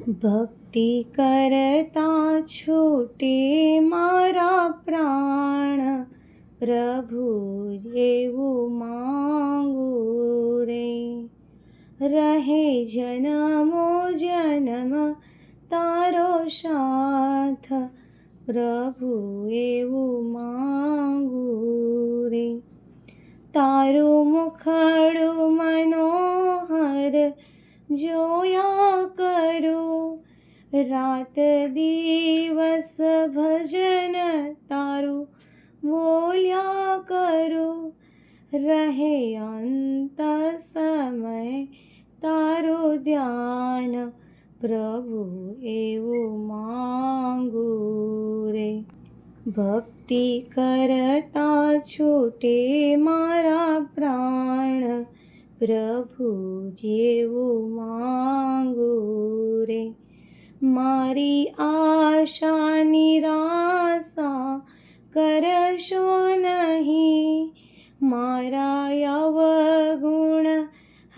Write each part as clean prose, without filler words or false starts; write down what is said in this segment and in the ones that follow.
ભક્તિ કરતા છૂટે મારા પ્રાણ, પ્રભુ એવું માંગુ રે. રહે જન્મો જન્મ તારો સાથ, પ્રભુ એવું માંગુ રે. તારું મુખડું મનોહર જોયા કરું, રાત દિવસ ભજન તારું બોલ્યા કરું. રહે અંત સમય તારું ધ્યાન, પ્રભુ એવું માંગુ રે. ભક્તિ કરતા છૂટે મારા પ્રાણ, પ્રભુ જેવું માંગુ રે. મારી આશા નિરાશા કરશો નહીં, મારા અવગુણ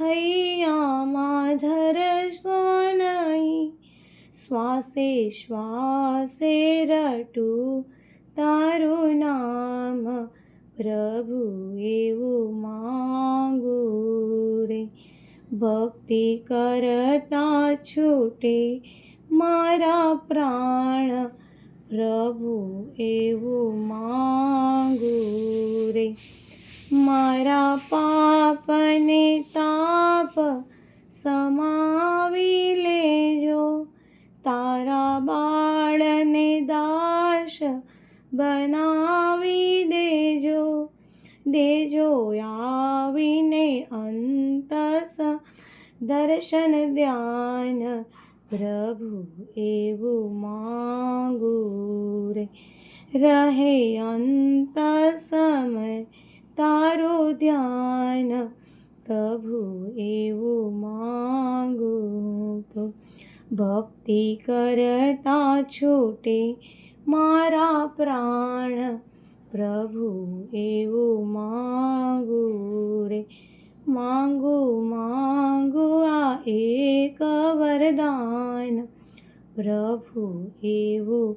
હૈયામાં ધરશો નહીં. શ્વાસે શ્વાસે રટું તારું નામ, પ્રભુ એવું માંગુ રે. ભક્તિ કરતા છૂટે મારા પ્રાણ, પ્રભુ એવું માંગુ રે. મારા પાપને તાપ સમાવી લેજો, તારા બાળને દાસ બનાવી દેજો. દેજો આવીને અંત દર્શન ધ્યાન, પ્રભુ એવું માંગુ રે. રહે અંત સમય તારું ધ્યાન, પ્રભુ એવું માંગુ તો. ભક્તિ કરતા છૂટે મારા પ્રાણ, પ્રભુ એવું માંગુ રે. માંગુ માંગુ આ એક વરદાન, પ્રભુ એવું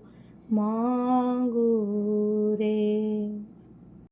માંગુ રે.